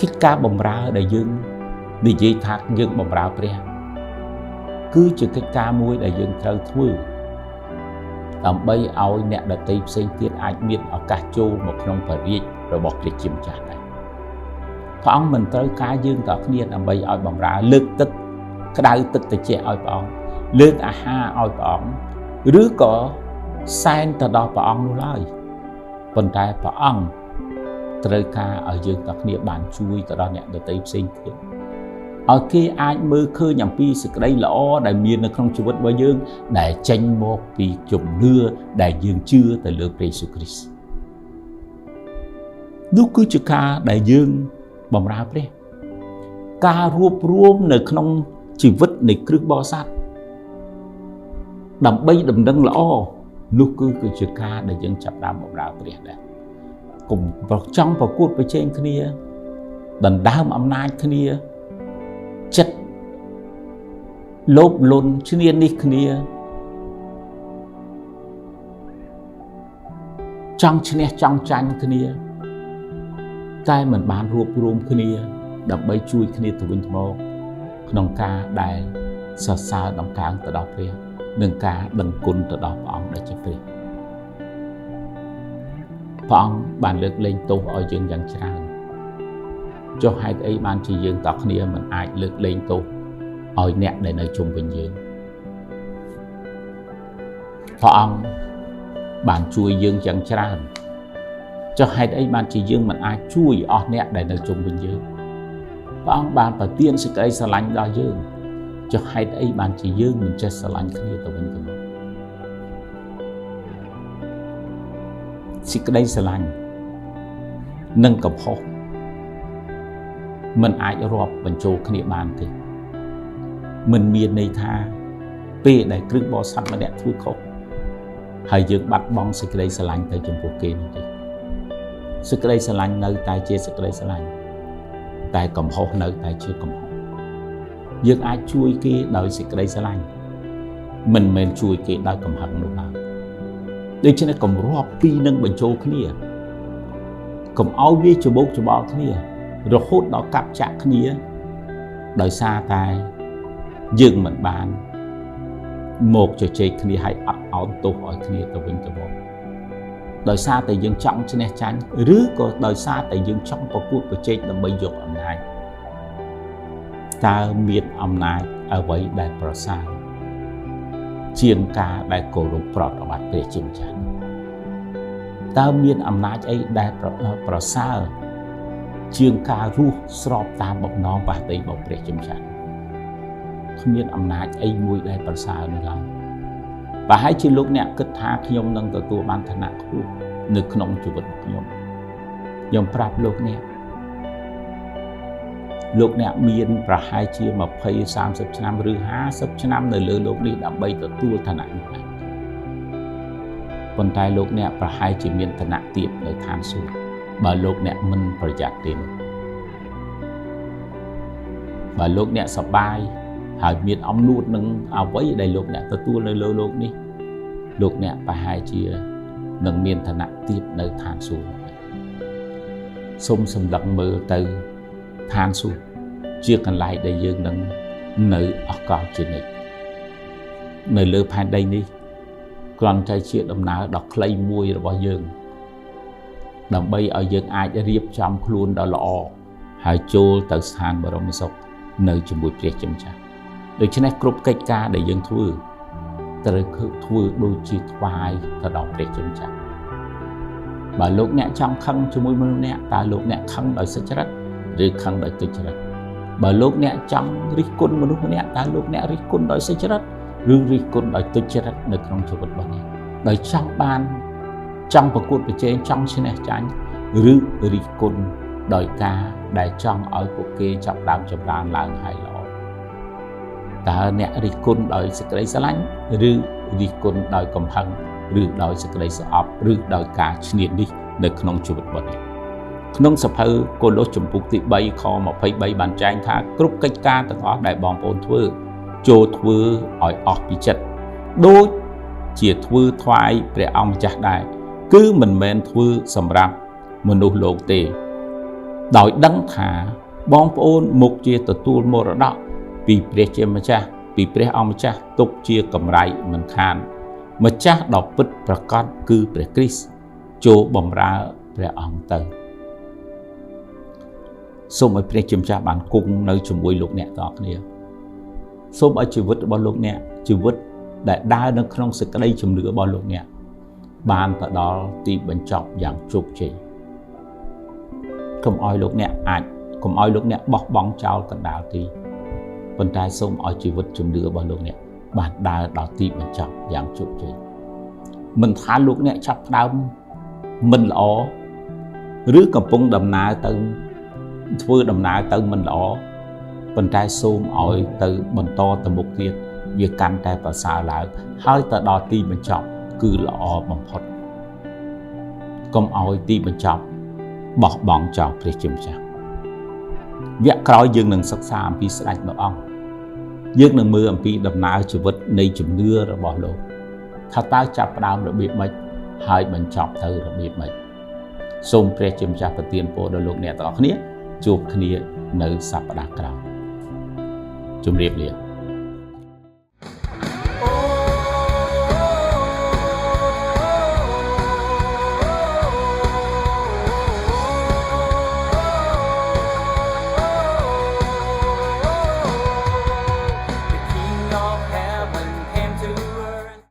កិច្ចការបម្រើដែលយើងនិយាយថាយើងបម្រើព្រះគឺជាកិច្ចការមួយដែលយើងត្រូវធ្វើដើម្បីឲ្យអ្នកដទៃផ្សេងទៀតអាចមានឱកាសចូលមកក្នុងបរិយារបស់ព្រះជាម្ចាស់ដែរព្រះអង្គមិនត្រូវការយើងទាំងគ្នាដើម្បីឲ្យបម្រើលើកទឹកក្តៅទឹកត្រជាក់ឲ្យព្រះអង្គលើកអាហារឲ្យព្រះអង្គឬក៏សែនទៅដល់ព្រះអង្គនោះឡើយប៉ុន្តែព្រះអង្គត្រូវការឲ្យយើងទាំងគ្នាបានជួយទៅដល់អ្នកដទៃផ្សេងទៀតឲ្យគេអាចមើលឃើញអំពីសេចក្តីល្អដែលមាននៅក្នុងជីវិតរបស់យើងដែលចេញមកពីជំនឿដែលយើងជឿទៅលើព្រះយេស៊ូវគ្រីស្ទនោះគឺជាការដែលយើងបម្រើព្រះការរួបរวมនៅក្នុងជីវិតនៃគ្រឹះបរិស័ទដើម្បីដំណឹងល្អនោះគឺជាការដែលយើងចាប់ផ្ដើមបម្រើព្រះដែរកុំចង់ប្រកួតប្រជែងគ្នាដណ្ដើមអំណាចគ្នាចិត្តលោភលន់ឈ្នានីសគ្នាចង់ឈ្នះចង់ចាញ់គ្នាតែមិនបានរួបរวมគ្នាដើម្បីជួយគ្នាទៅវិញទៅមកក្នុងការដែលសរសើរដំណើរទៅដល់ព្រះនិងការដឹងគុណទៅដល់ព្រះអង្គដែលជាព្រះអង្គបានលើកលែងទោសឲ្យយើងយ៉ាងច្រើនចុះហេតុអីបានជាយើងតើគ្នាមិនអាចលើកលែងទោសឲ្យអ្នកដែលនៅជុំវិញយើងព្រះអង្គបានជួយយើងយ៉ាងច្រើនចុះហេតុអីបានជាយើងមិនអាចជួយអស់អ្នកដែលនៅជុំវិញយើងព្រះអង្គបានប្រទានសេចក្តីស្រឡាញ់ដល់យើងចុះហេតុអីបានជាយើងមិនចេះស្រឡាញ់គ្នាទៅវិញទៅមកសេចក្តីស្រឡាញ់និងកំហុសមិនអាចរាប់បញ្ចូលគ្នាបានទេមិនមានន័យថាពេលដែលគ្រឹះបរិស័ទម្នាក់ធ្វើខុសហើយយើងបាត់បង់សេចក្តីស្រឡាញ់ទៅចំពោះគេនោះទេសេចក្តីស្រឡាញ់នៅតែជាសេចក្តីស្រឡាញ់តែកំហុសនៅតែជាកំហុសយើងអាចជួយគេដោយសេចក្តីស្រឡាញ់មិនមែនជួយគេដោយកំហឹងនោះឡើយដូច្នេះកុំរាប់ពីនឹងបញ្ចូលគ្នាកុំឲ្យវាច្បោកច្បល់គ្នារហូតដល់កាប់ចាក់គ្នាដោយសារតែយើងមិនបានមកជជែកគ្នាឲ្យអត់អោនទោសឲ្យគ្នាទៅវិញទៅមកដោយសារតែយើងចង់ឈ្នះចាញ់ឬក៏ដោយសារតែយើងចង់ប្រកួតប្រជែងដើម្បីយកអំណាចតើមានអំណាចអ្វីដែលប្រសើរជាងការដែលគោរពប្រតិបត្តិព្រះជាម្ចាស់តើមានអំណាចអីដែលប្រសើរជាងការរស់ស្របតាមបំណងបាតីរបស់ព្រះជាម្ចាស់គ្មានអំណាចអីមួយដែលប្រសើរនោះឡើយប្រហែលជាលោកអ្នកគិតថាខ្ញុំនឹងទទួលបានឋានៈខ្ពស់នៅក្នុងជីវិតខ្ញុំប្រាប់លោកអ្នក លោកអ្នកមានប្រហែលជា20 30 ឆ្នាំឬ50 ឆ្នាំនៅលើលោកនេះដើម្បីទទួលឋានៈនេះដែរប៉ុន្តែលោកអ្នកប្រហែលជាមានឋានៈទាបនៅឋានសួគ៌បើលោកអ្នកមិនប្រយ័ត្នទេបើលោកអ្នកសប្បាយហើយមានអំណួតនឹងអ្វីដែលលោកអ្នកទទួលនៅលើលោកនេះលោកអ្នកប្រហែលជានឹងមានឋានៈទាបនៅឋានសួគ៌សូមសម្លឹងមើលទៅឋានសួគ៌ជាកន្លែងដែលយើងនឹងនៅអកលជានិច្ចនៅលើផែនដីនេះគ្រាន់តែជាដំណើរដ៏ខ្លីមួយរបស់យើងដើម្បីឲ្យយើងអាចរៀបចំខ្លួនដ៏ល្អហើយចូលទៅស្ថានបរមសុខនៅជាមួយព្រះជាម្ចាស់ដូច្នេះគ្រប់កិច្ចការដែលយើងធ្វើត្រូវធ្វើដូចជាថ្វាយទៅដល់ព្រះជាម្ចាស់បើលោកអ្នកចង់ខឹងជាមួយមនុស្សអ្នកតើលោកអ្នកខឹងដោយសុចរិតឬខឹងដោយទុច្ចរិតបើលោកអ្នកចង់រិះគន់មនុស្សម្នាក់តើលោកអ្នករិះគន់ដោយសុចរិតឬរិះគន់ដោយទុច្ចរិតនៅក្នុងជីវិតរបស់អ្នកដោយចង់ប្រកួតប្រជែងចង់ឈ្នះចាញ់ឬរិះគន់ដោយការដែលចង់ឲ្យពួកគេចាប់ដើមចម្រើនឡើងហើយល្អតើអ្នករិះគន់ដោយសេចក្តីស្រឡាញ់ឬរិះគន់ដោយកំហឹងឬដោយសេចក្តីស្អប់ឬដោយការឈ្នានីសនៅក្នុងជីវិតរបស់អ្នកក្នុងសភៅកូឡូសជំពូកទី3ខ23បានចែងថាគ្រប់កិច្ចការទាំងអស់ដែលបងប្អូនធ្វើចូលធ្វើឲ្យអស់ពីចិត្តដូចជាធ្វើថ្វាយព្រះអង្គម្ចាស់ដែរគឺមិនមែនធ្វើសម្រាប់មនុស្សលោកទេដោយដឹងថាបងប្អូនមុខជាទទួលមរតកពីព្រះជាម្ចាស់ពីព្រះអង្គម្ចាស់ទុកជាកម្រៃមិនខានម្ចាស់ដ៏ពិតប្រាកដគឺព្រះគ្រីស្ទចូលបម្រើព្រះអង្គទៅសូមឲ្យព្រះជាម្ចាស់បានគង់នៅជាមួយលោកអ្នកទាំងអស់គ្នាសូមឲ្យជីវិតរបស់លោកអ្នកជីវិតដែលដើរនៅក្នុងសេចក្តីជំនឿរបស់លោកអ្នកបានទៅដល់ទីបញ្ចប់យ៉ាងជោគជ័យកុំឲ្យលោកអ្នកបោះបង់ចោលកណ្ដាលទីប៉ុន្តែសូមឲ្យជីវិតជំនឿរបស់លោកអ្នកបានដើរដល់ទីបញ្ចប់យ៉ាងជោគជ័យមិនថាលោកអ្នកចាប់ផ្ដើមមិនល្អឬកំពុងដំណើរទៅធ្វើដំណើរទៅមិនល្អប៉ុន្តែសូមឲ្យទៅបន្តទៅមុខទៀតវាកាន់តែប្រសើរឡើងហើយទៅដល់ទីបញ្ចប់គឺល្អបំផុតកុំឲ្យទីបញ្ចប់បោះបង់ចោលព្រះជាម្ចាស់វគ្គក្រោយយើងនឹងសិក្សាអំពីស្ដេចព្រះអង្គយើងនឹងមើលអំពីដំណើរជីវិតនៃជំនឿរបស់លោកថាតើចាប់ផ្ដើមរបៀបម៉េចហើយបញ្ចប់ទៅរបៀបម៉េចសូមព្រះជាម្ចាស់ប្រទានពរដល់លោកអ្នកទាំងអស់គ្នាជួបគ្នានៅសប្តាហ៍ក្រោយជម្រាបលា